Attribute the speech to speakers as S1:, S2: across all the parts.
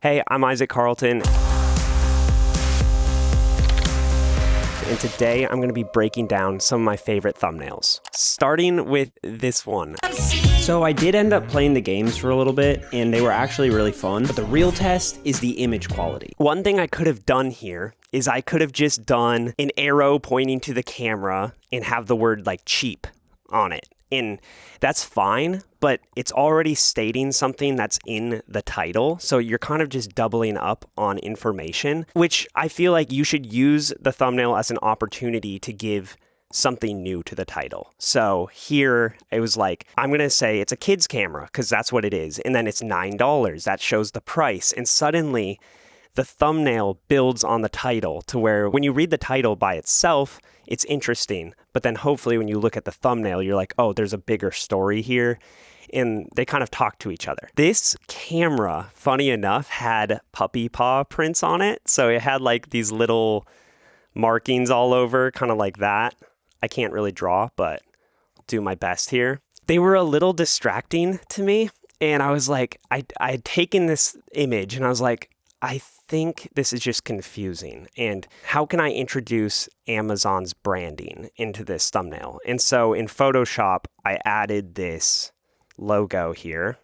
S1: Hey, I'm Isaac Carlton. And today I'm going to be breaking down some of my favorite thumbnails, starting with this one. So I did end up playing the games for a little bit, and they were actually really fun, but the real test is the image quality. One thing I could have done here is I could have just done an arrow pointing to the camera and have the word like cheap on it. And that's fine, but it's already stating something that's in the title. So you're kind of just doubling up on information, which I feel like you should use the thumbnail as an opportunity to give something new to the title. So here it was like, I'm going to say it's a kid's camera because that's what it is. And then it's $9. That shows the price. And suddenly the thumbnail builds on the title to where when you read the title by itself, it's interesting. But then hopefully when you look at the thumbnail, you're like, oh, there's a bigger story here. And they kind of talk to each other. This camera, funny enough, had puppy paw prints on it. So it had like these little markings all over, kind of like that. I can't really draw, but I'll do my best here. They were a little distracting to me. And I was like, I had taken this image and I was like, I think this is just confusing. And how can I introduce Amazon's branding into this thumbnail? And so in Photoshop, I added this logo here.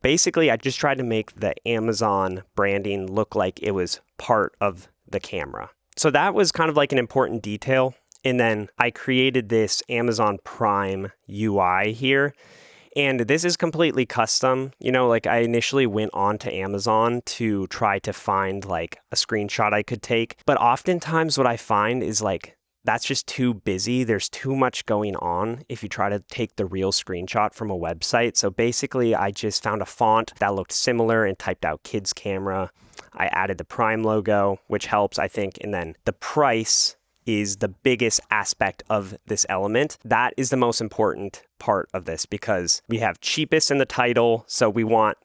S1: Basically, I just tried to make the Amazon branding look like it was part of the camera. So that was kind of like an important detail. And then I created this Amazon Prime UI here. And this is completely custom. You know, like I initially went on to Amazon to try to find like a screenshot I could take. But oftentimes what I find is like, that's just too busy. There's too much going on if you try to take the real screenshot from a website. So basically I just found a font that looked similar and typed out kids camera. I added the Prime logo, which helps, I think. And then the price is the biggest aspect of this element. That is the most important part of this because we have cheapest in the title, so we want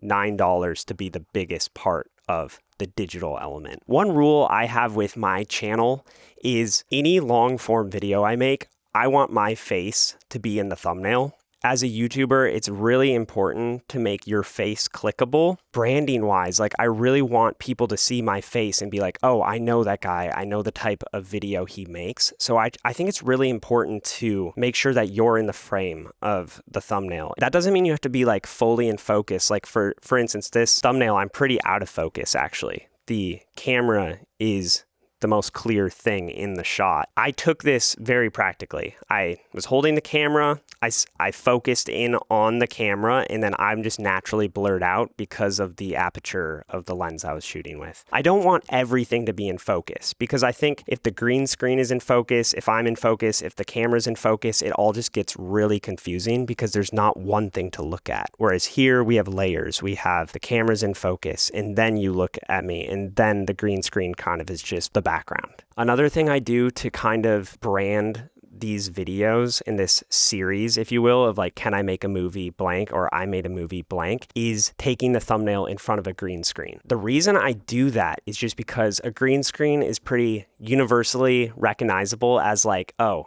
S1: $9 to be the biggest part of the digital element. One rule I have with my channel is any long form video I make, I want my face to be in the thumbnail. As a YouTuber, it's really important to make your face clickable. Branding wise, like I really want people to see my face and be like, oh, I know that guy. I know the type of video he makes. So I think it's really important to make sure that you're in the frame of the thumbnail. That doesn't mean you have to be like fully in focus. Like for instance, this thumbnail, I'm pretty out of focus actually. The camera is the most clear thing in the shot. I took this very practically. I was holding the camera, I focused in on the camera, and then I'm just naturally blurred out because of the aperture of the lens I was shooting with. I don't want everything to be in focus because I think if the green screen is in focus, if I'm in focus, if the camera's in focus, it all just gets really confusing because there's not one thing to look at. Whereas here we have layers. We have the camera's in focus, and then you look at me, and then the green screen kind of is just the background. Another thing I do to kind of brand these videos in this series, if you will, of like, can I make a movie blank or I made a movie blank, is taking the thumbnail in front of a green screen. The reason I do that is just because a green screen is pretty universally recognizable as like, oh,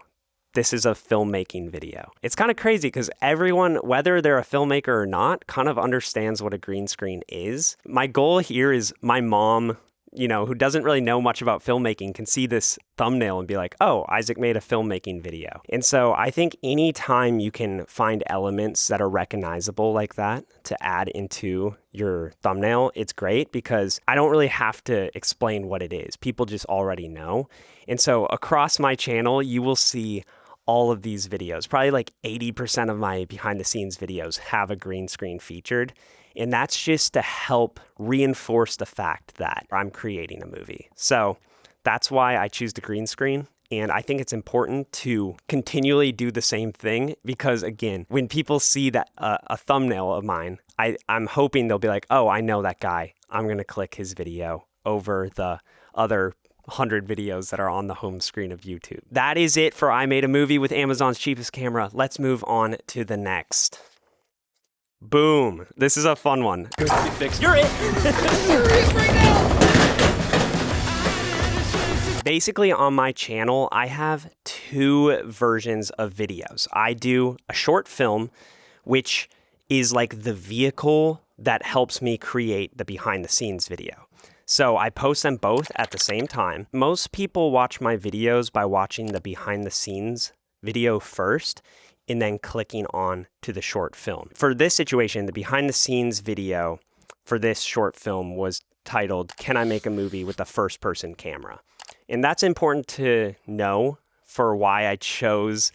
S1: this is a filmmaking video. It's kind of crazy because everyone, whether they're a filmmaker or not, kind of understands what a green screen is. My goal here is my mom, you know, who doesn't really know much about filmmaking can see this thumbnail and be like, oh, Isaac made a filmmaking video. And so I think anytime you can find elements that are recognizable like that to add into your thumbnail, it's great because I don't really have to explain what it is. People just already know. And so across my channel, you will see all of these videos. Probably like 80% of my behind the scenes videos have a green screen featured. And that's just to help reinforce the fact that I'm creating a movie. So that's why I choose the green screen. And I think it's important to continually do the same thing because, again, when people see that a thumbnail of mine, I'm hoping they'll be like, oh, I know that guy. I'm going to click his video over the other 100 videos that are on the home screen of YouTube. That is it for I Made a Movie with Amazon's cheapest camera. Let's move on to the next. Boom. This is a fun one.
S2: Good, get fixed. You're it. You're it right now.
S1: Basically, on my channel, I have two versions of videos. I do a short film, which is like the vehicle that helps me create the behind the scenes video. So I post them both at the same time. Most people watch my videos by watching the behind the scenes video first and then clicking on to the short film. For this situation, the behind the scenes video for this short film was titled, "Can I Make a Movie with a First Person Camera?" And that's important to know for why I chose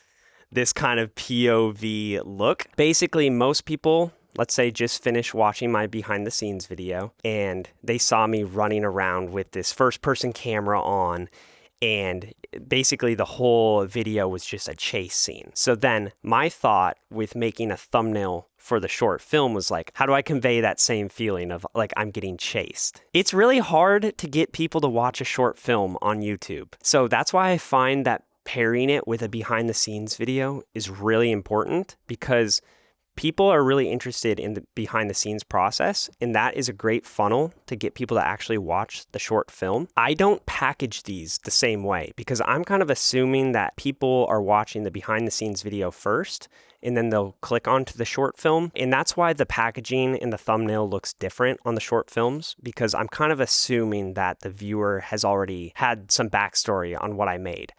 S1: this kind of POV look. Basically, most people, let's say, just finished watching my behind the scenes video and they saw me running around with this first person camera on, and basically the whole video was just a chase scene. So then my thought with making a thumbnail for the short film was like, how do I convey that same feeling of like I'm getting chased? It's really hard to get people to watch a short film on YouTube. So that's why I find that pairing it with a behind the scenes video is really important, because people are really interested in the behind the scenes process, and that is a great funnel to get people to actually watch the short film. I don't package these the same way because I'm kind of assuming that people are watching the behind the scenes video first and then they'll click onto the short film. And that's why the packaging and the thumbnail looks different on the short films, because I'm kind of assuming that the viewer has already had some backstory on what I made.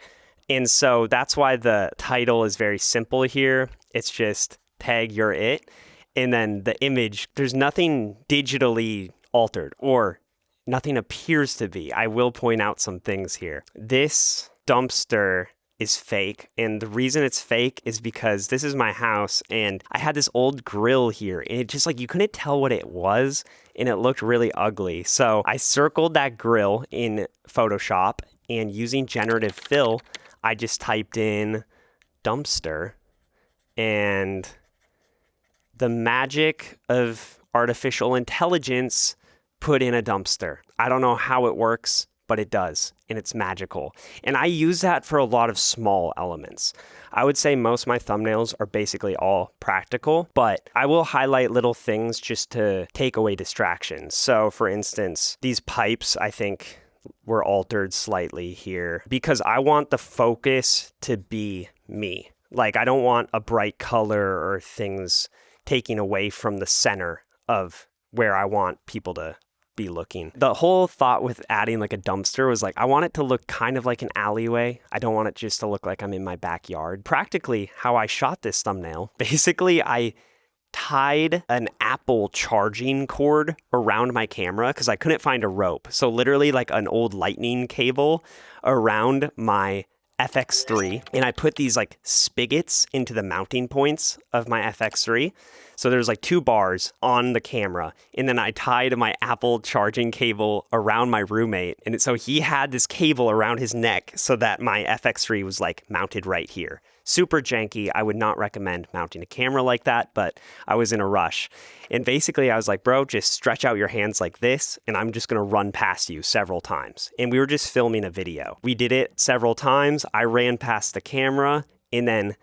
S1: And so that's why the title is very simple here. It's just tag you're it. And then the image, there's nothing digitally altered, or nothing appears to be. I will point out some things here. This dumpster is fake. And the reason it's fake is because this is my house and I had this old grill here, and it just like, you couldn't tell what it was and it looked really ugly. So I circled that grill in Photoshop, and using generative fill, I just typed in dumpster, and the magic of artificial intelligence put in a dumpster. I don't know how it works, but it does, and it's magical. And I use that for a lot of small elements. I would say most of my thumbnails are basically all practical, but I will highlight little things just to take away distractions. So for instance, these pipes, I think, were altered slightly here because I want the focus to be me. Like, I don't want a bright color or things taking away from the center of where I want people to be looking. The whole thought with adding like a dumpster was like, I want it to look kind of like an alleyway. I don't want it just to look like I'm in my backyard. Practically how I shot this thumbnail, basically I tied an Apple charging cord around my camera because I couldn't find a rope. So literally like an old lightning cable around my FX3, and I put these like spigots into the mounting points of my FX3. So there's like 2 bars on the camera, and then I tied my Apple charging cable around my roommate, and so he had this cable around his neck so that my FX3 was like mounted right here. Super janky. I would not recommend mounting a camera like that, but I was in a rush. And basically I was like, bro, just stretch out your hands like this, and I'm just gonna run past you several times. And we were just filming a video. We did it several times. I ran past the camera, and then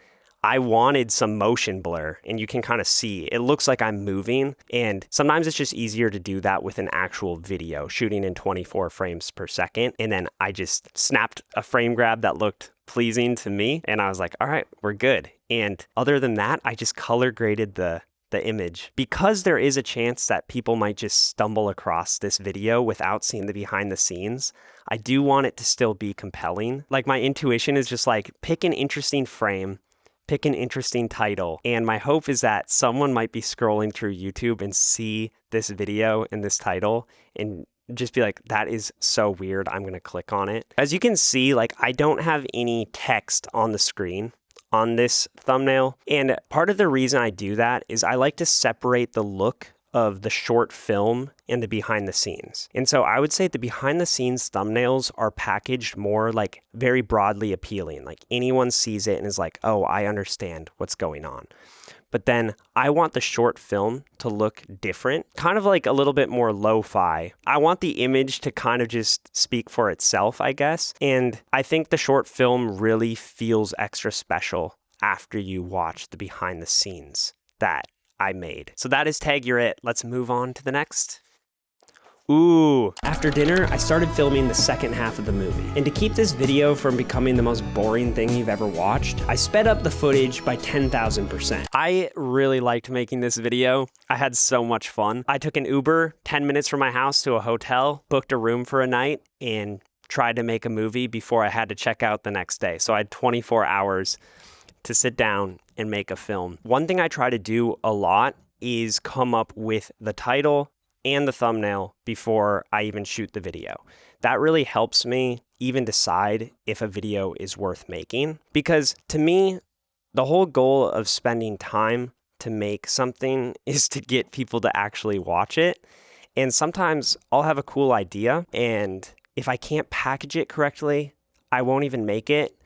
S1: I wanted some motion blur, and you can kind of see it looks like I'm moving, and sometimes it's just easier to do that with an actual video shooting in 24 frames per second. And then I just snapped a frame grab that looked pleasing to me, and I was like, all right, we're good. And other than that, I just color graded the image, because there is a chance that people might just stumble across this video without seeing the behind the scenes. I do want it to still be compelling. Like, my intuition is just like, pick an interesting frame, pick an interesting title. And my hope is that someone might be scrolling through YouTube and see this video and this title and just be like, that is so weird, I'm gonna click on it. As you can see, like, I don't have any text on the screen on this thumbnail. And part of the reason I do that is I like to separate the look of the short film and the behind the scenes. And so I would say the behind the scenes thumbnails are packaged more like very broadly appealing. Like, anyone sees it and is like, oh, I understand what's going on. But then I want the short film to look different, kind of like a little bit more lo-fi. I want the image to kind of just speak for itself, I guess. And I think the short film really feels extra special after you watch the behind the scenes that I made. So that is Tag You're It. Let's move on to the next. Ooh. After dinner, I started filming the second half of the movie. And to keep this video from becoming the most boring thing you've ever watched, I sped up the footage by 10,000%. I really liked making this video. I had so much fun. I took an Uber 10 minutes from my house to a hotel, booked a room for a night, and tried to make a movie before I had to check out the next day. So I had 24 hours to sit down and make a film. One thing I try to do a lot is come up with the title and the thumbnail before I even shoot the video. That really helps me even decide if a video is worth making. Because to me, the whole goal of spending time to make something is to get people to actually watch it. And sometimes I'll have a cool idea, and if I can't package it correctly, I won't even make it,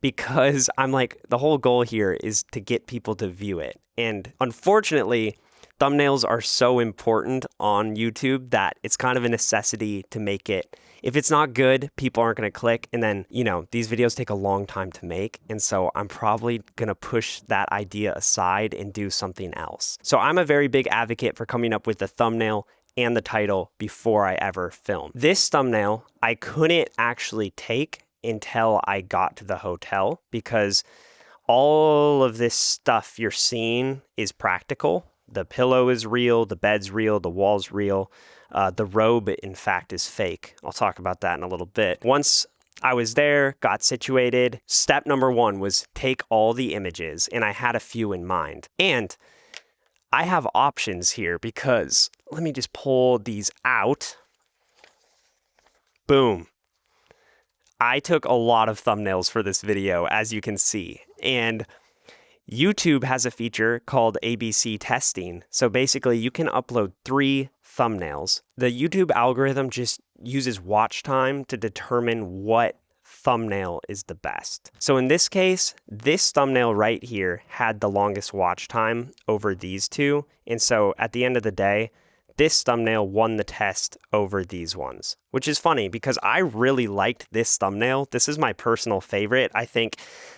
S1: because I'm like, the whole goal here is to get people to view it. And unfortunately, thumbnails are so important on YouTube that it's kind of a necessity to make it. If it's not good, people aren't going to click. And then, these videos take a long time to make. And so I'm probably going to push that idea aside and do something else. So I'm a very big advocate for coming up with the thumbnail and the title before I ever film. This thumbnail, I couldn't actually take until I got to the hotel, because all of this stuff you're seeing is practical. The pillow is real, the bed's real, the wall's real. The robe, in fact, is fake. I'll talk about that in a little bit. Once I was there, got situated, step number one was take all the images, and I had a few in mind. And I have options here, because let me just pull these out. Boom. I took a lot of thumbnails for this video, as you can see. And YouTube has a feature called ABC testing. So basically, you can upload 3 thumbnails. The YouTube algorithm just uses watch time to determine what thumbnail is the best. So in this case, this thumbnail right here had the longest watch time over these two. And so at the end of the day, this thumbnail won the test over these ones, which is funny because I really liked this thumbnail. This is my personal favorite. I think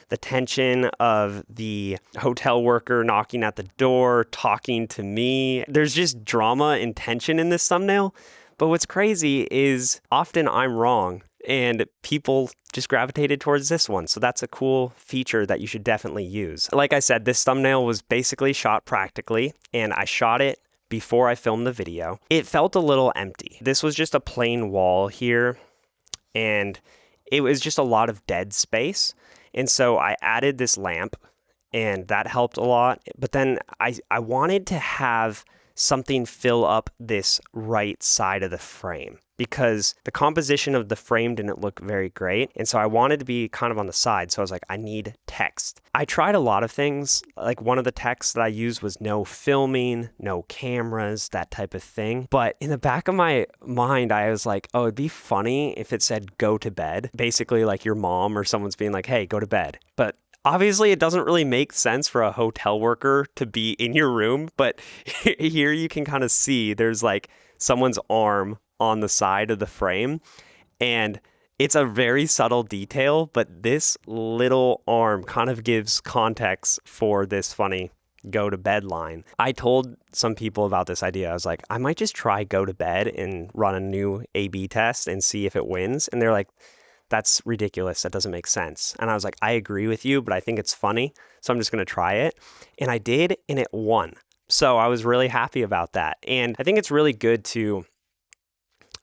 S1: the tension of the hotel worker knocking at the door, talking to me, there's just drama and tension in this thumbnail. But what's crazy is often I'm wrong and people just gravitated towards this one. So that's a cool feature that you should definitely use. Like I said, this thumbnail was basically shot practically, and I shot it before I filmed the video. It felt a little empty. This was just a plain wall here, and it was just a lot of dead space. And so I added this lamp, and that helped a lot. But then I wanted to have something fill up this right side of the frame, because the composition of the frame didn't look very great. And so I wanted to be kind of on the side. So I was like, I need text. I tried a lot of things. Like one of the texts that I used was no filming, no cameras, that type of thing. But in the back of my mind, I was like, oh, it'd be funny if it said go to bed. Basically like your mom or someone's being like, hey, go to bed. But obviously, it doesn't really make sense for a hotel worker to be in your room, but here you can kind of see there's like someone's arm on the side of the frame, and it's a very subtle detail, but this little arm kind of gives context for this funny go to bed line. I told some people about this idea. I was like, I might just try go to bed and run a new A/B test and see if it wins. And they're like, that's ridiculous. That doesn't make sense. And I was like, I agree with you, but I think it's funny. So I'm just going to try it. And I did, and it won. So I was really happy about that. And I think it's really good to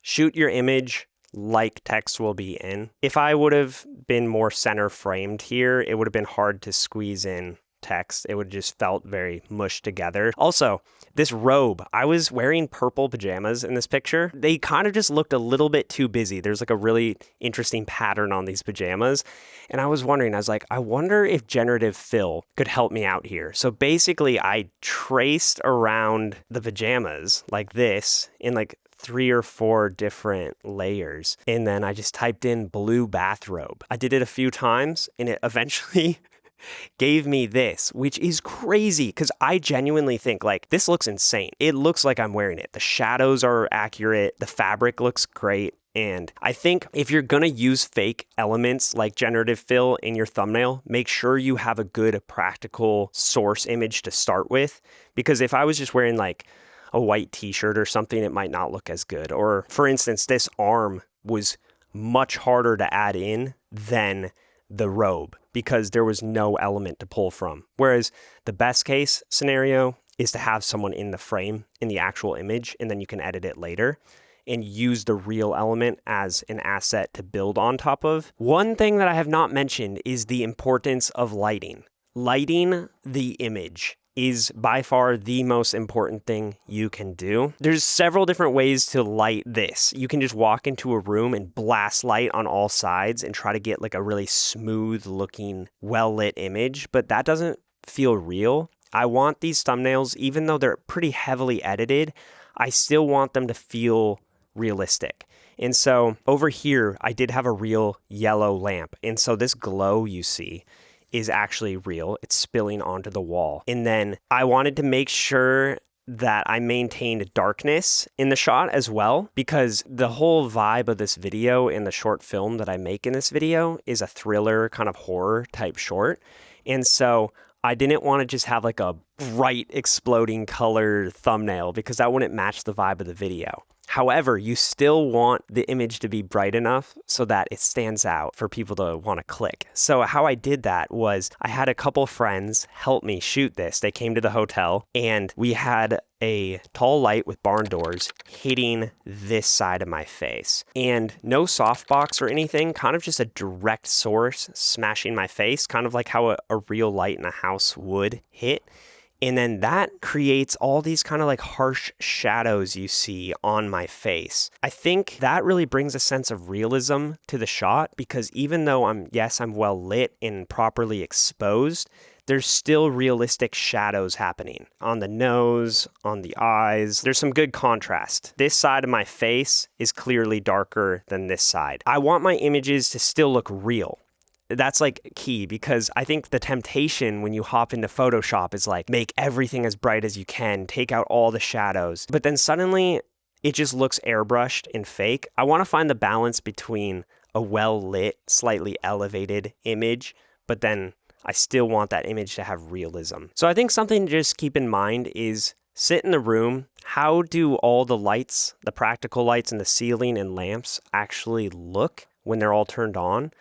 S1: shoot your image like text will be in. If I would have been more center framed here, it would have been hard to squeeze in text. It would have just felt very mushed together. Also, this robe, I was wearing purple pajamas in this picture. They kind of just looked a little bit too busy. There's like a really interesting pattern on these pajamas. And I was wondering, I was like, I wonder if generative fill could help me out here. So basically I traced around the pajamas like this in like 3 or 4 different layers. And then I just typed in blue bathrobe. I did it a few times, and it eventually gave me this, which is crazy because I genuinely think like this looks insane. It looks like I'm wearing it. The shadows are accurate. The fabric looks great. And I think if you're going to use fake elements like generative fill in your thumbnail, make sure you have a good practical source image to start with. Because if I was just wearing like a white t-shirt or something, it might not look as good. Or for instance, this arm was much harder to add in than the robe because there was no element to pull from. Whereas the best case scenario is to have someone in the frame in the actual image, and then you can edit it later and use the real element as an asset to build on top of. One thing that I have not mentioned is the importance of lighting. Lighting the image is by far the most important thing you can do. There's several different ways to light this. You can just walk into a room and blast light on all sides and try to get like a really smooth looking, well-lit image, but that doesn't feel real. I want these thumbnails, even though they're pretty heavily edited, I still want them to feel realistic. And so over here, I did have a real yellow lamp. And so this glow you see is actually real. It's spilling onto the wall. And then I wanted to make sure that I maintained darkness in the shot as well, because the whole vibe of this video and the short film that I make in this video is a thriller kind of horror type short. And so I didn't want to just have like a bright exploding color thumbnail because that wouldn't match the vibe of the video. However, you still want the image to be bright enough so that it stands out for people to want to click. So how I did that was I had a couple friends help me shoot this. They came to the hotel and we had a tall light with barn doors hitting this side of my face. And no softbox or anything, kind of just a direct source smashing my face, kind of like how a real light in a house would hit. And then that creates all these kind of like harsh shadows you see on my face. I think that really brings a sense of realism to the shot because even though I'm well lit and properly exposed, there's still realistic shadows happening on the nose, on the eyes. There's some good contrast. This side of my face is clearly darker than this side. I want my images to still look real. That's like key because I think the temptation when you hop into Photoshop is like make everything as bright as you can, take out all the shadows, but then suddenly it just looks airbrushed and fake. I want to find the balance between a well-lit, slightly elevated image, but then I still want that image to have realism. So I think something to just keep in mind is sit in the room. How do all the lights, the practical lights in the ceiling and lamps actually look when they're all turned on?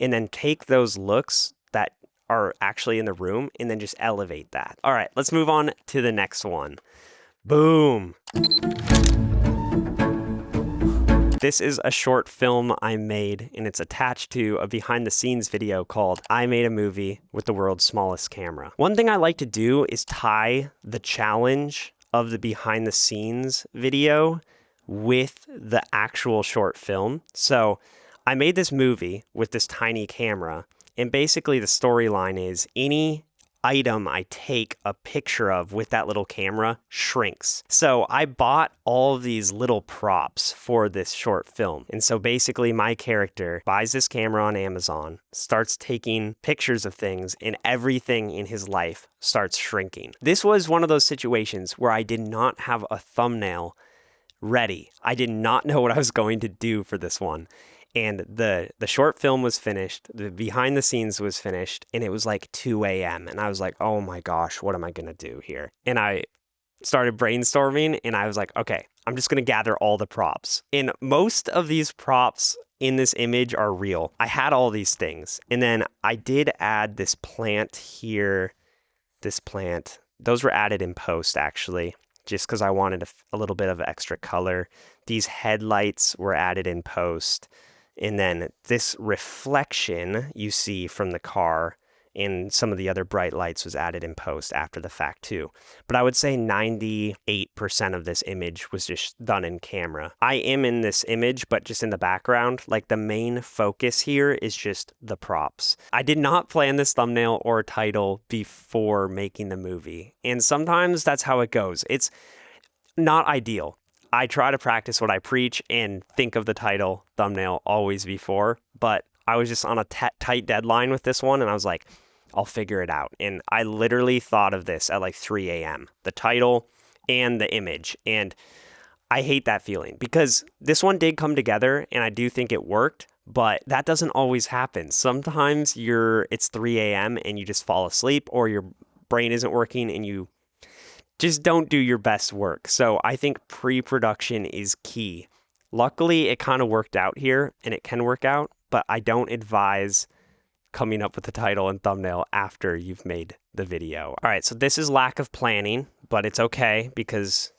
S1: And then take those looks that are actually in the room and then just elevate that. All right, let's move on to the next one. Boom. This is a short film I made and it's attached to a behind the scenes video called I Made a Movie with the World's Smallest Camera. One thing I like to do is tie the challenge of the behind the scenes video with the actual short film. So I made this movie with this tiny camera, and basically the storyline is any item I take a picture of with that little camera shrinks. So I bought all of these little props for this short film. And so basically my character buys this camera on Amazon, starts taking pictures of things, and everything in his life starts shrinking. This was one of those situations where I did not have a thumbnail ready. I did not know what I was going to do for this one. And the short film was finished, the behind the scenes was finished, and it was like 2 a.m. And I was like, oh my gosh, what am I going to do here? And I started brainstorming and I was like, okay, I'm just going to gather all the props. And most of these props in this image are real. I had all these things. And then I did add this plant here, this plant. Those were added in post actually, just because I wanted a little bit of extra color. These headlights were added in post. And then this reflection you see from the car and some of the other bright lights was added in post after the fact too. But I would say 98% of this image was just done in camera. I am in this image, but just in the background. Like the main focus here is just the props. I did not plan this thumbnail or title before making the movie. And sometimes that's how it goes. It's not ideal. I try to practice what I preach and think of the title, thumbnail always before, but I was just on a tight deadline with this one and I was like, I'll figure it out. And I literally thought of this at like 3 a.m., the title and the image. And I hate that feeling because this one did come together and I do think it worked, but that doesn't always happen. Sometimes it's 3 a.m. and you just fall asleep or your brain isn't working and you just don't do your best work. So I think pre-production is key. Luckily, it kind of worked out here, and it can work out, but I don't advise coming up with the title and thumbnail after you've made the video. All right, so this is lack of planning, but it's okay because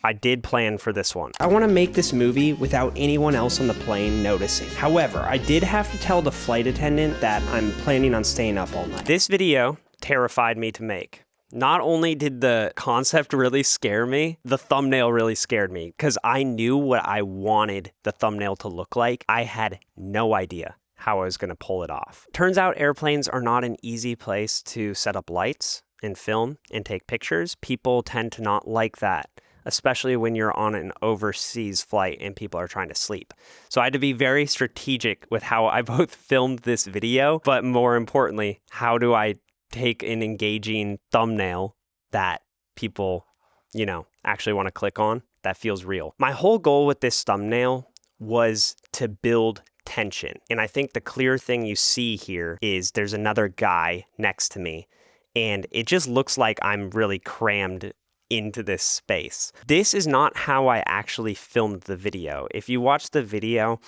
S1: I did plan for this one. I want to make this movie without anyone else on the plane noticing. However, I did have to tell the flight attendant that I'm planning on staying up all night. This video terrified me to make. Not only did the concept really scare me, the thumbnail really scared me because I knew what I wanted the thumbnail to look like. I had no idea how I was going to pull it off. Turns out airplanes are not an easy place to set up lights and film and take pictures. People tend to not like that, especially when you're on an overseas flight and people are trying to sleep. So I had to be very strategic with how I both filmed this video, but more importantly, how do I take an engaging thumbnail that people, actually want to click on, that feels real. My whole goal with this thumbnail was to build tension. And I think the clear thing you see here is there's another guy next to me, and it just looks like I'm really crammed into this space. This is not how I actually filmed the video. If you watch the video,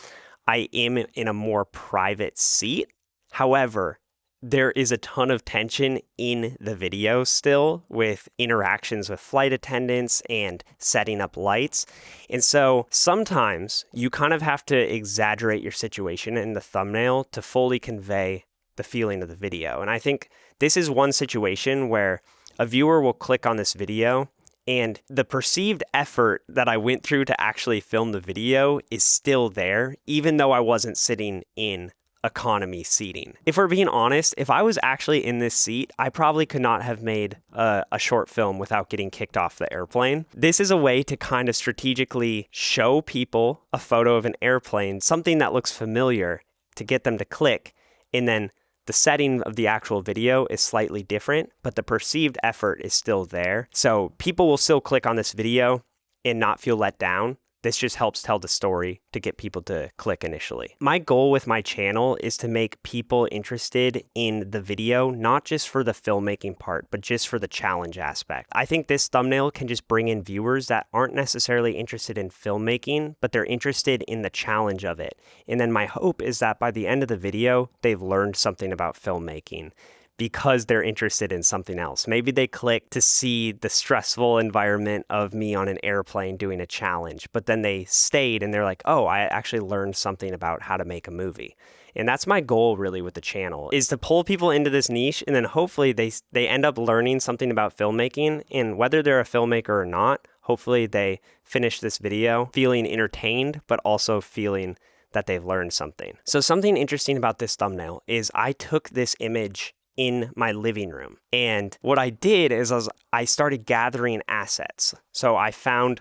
S1: I am in a more private seat. However, there is a ton of tension in the video still with interactions with flight attendants and setting up lights. And so sometimes you kind of have to exaggerate your situation in the thumbnail to fully convey the feeling of the video. And I think this is one situation where a viewer will click on this video and the perceived effort that I went through to actually film the video is still there, even though I wasn't sitting in economy seating. If we're being honest, if I was actually in this seat, I probably could not have made a short film without getting kicked off the airplane. This is a way to kind of strategically show people a photo of an airplane, something that looks familiar, to get them to click, and then the setting of the actual video is slightly different, but the perceived effort is still there. So people will still click on this video and not feel let down. This just helps tell the story to get people to click initially. My goal with my channel is to make people interested in the video, not just for the filmmaking part, but just for the challenge aspect. I think this thumbnail can just bring in viewers that aren't necessarily interested in filmmaking, but they're interested in the challenge of it. And then my hope is that by the end of the video, they've learned something about filmmaking, because they're interested in something else. Maybe they click to see the stressful environment of me on an airplane doing a challenge, but then they stayed and they're like, oh, I actually learned something about how to make a movie. And that's my goal really with the channel, is to pull people into this niche, and then hopefully they end up learning something about filmmaking, and whether they're a filmmaker or not, hopefully they finish this video feeling entertained, but also feeling that they've learned something. So something interesting about this thumbnail is I took this image in my living room. And what I did is I started gathering assets. So I found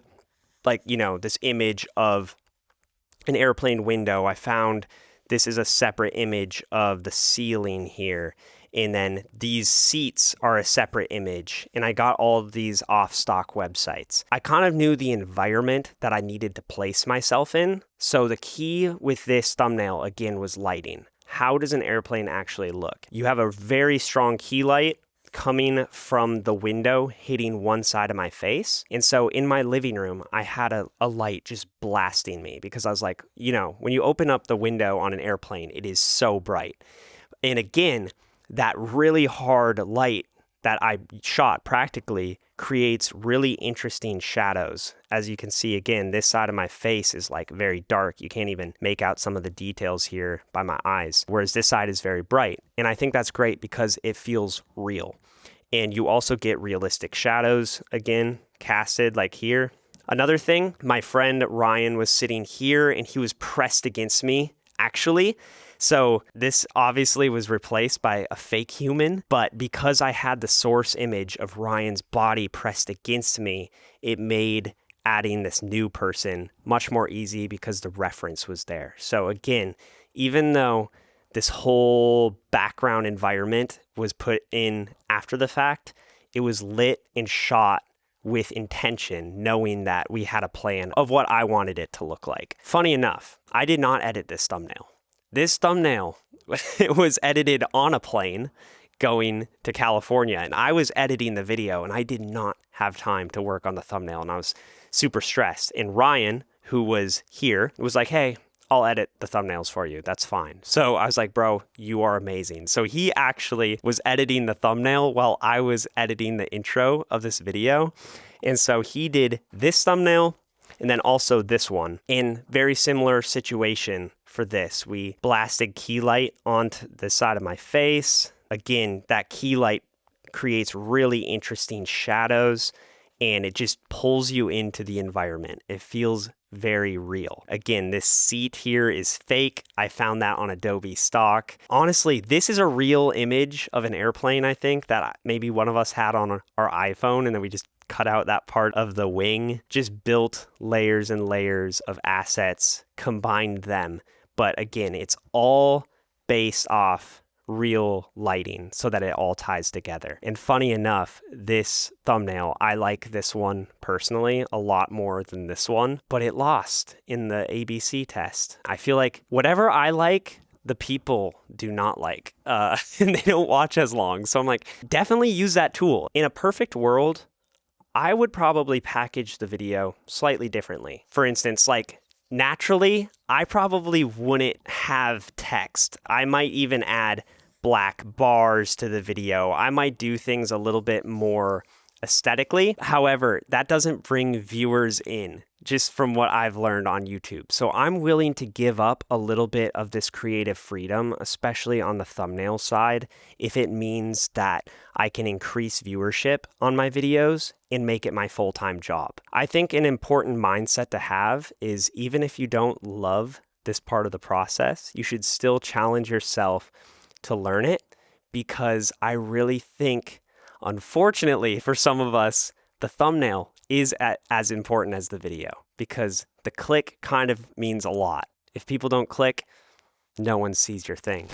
S1: this image of an airplane window. I found this is a separate image of the ceiling here. And then these seats are a separate image. And I got all of these off stock websites. I kind of knew the environment that I needed to place myself in. So the key with this thumbnail, again, was lighting. How does an airplane actually look? You have a very strong key light coming from the window hitting one side of my face. And so in my living room, I had a light just blasting me because I was like, when you open up the window on an airplane, it is so bright. And again, that really hard light that I shot practically creates really interesting shadows. As you can see, again, this side of my face is like very dark. You can't even make out some of the details here by my eyes, whereas this side is very bright. And I think that's great because it feels real. And you also get realistic shadows, again, casted like here. Another thing, my friend Ryan was sitting here and he was pressed against me, actually. So this obviously was replaced by a fake human, but because I had the source image of Ryan's body pressed against me, it made adding this new person much more easy because the reference was there. So again, even though this whole background environment was put in after the fact, it was lit and shot with intention, knowing that we had a plan of what I wanted it to look like. Funny enough, I did not edit this thumbnail. This thumbnail was edited on a plane, going to California, and I was editing the video and I did not have time to work on the thumbnail, and I was super stressed. And Ryan, who was here, was like, hey, I'll edit the thumbnails for you. That's fine. So I was like, bro, you are amazing. So he actually was editing the thumbnail while I was editing the intro of this video. And so he did this thumbnail and then also this one. In very similar situation for this, we blasted key light onto the side of my face. Again, that key light creates really interesting shadows and it just pulls you into the environment. It feels very real. Again, this seat here is fake. I found that on Adobe stock. Honestly, this is a real image of an airplane, I think, that maybe one of us had on our iPhone, and then we just cut out that part of the wing, just built layers and layers of assets, combined them. But again, it's all based off real lighting so that it all ties together. And funny enough, this thumbnail, I like this one personally a lot more than this one, but it lost in the ABC test. I feel like whatever I like, the people do not like, and they don't watch as long. So I'm like, definitely use that tool. In a perfect world, I would probably package the video slightly differently. For instance, like naturally, I probably wouldn't have text. I might even add black bars to the video. I might do things a little bit more aesthetically. However, that doesn't bring viewers in, just from what I've learned on YouTube. So I'm willing to give up a little bit of this creative freedom, especially on the thumbnail side, if it means that I can increase viewership on my videos and make it my full-time job. I think an important mindset to have is even if you don't love this part of the process, you should still challenge yourself to learn it, because I really think, unfortunately for some of us, the thumbnail is as important as the video, because the click kind of means a lot. If people don't click, no one sees your thing.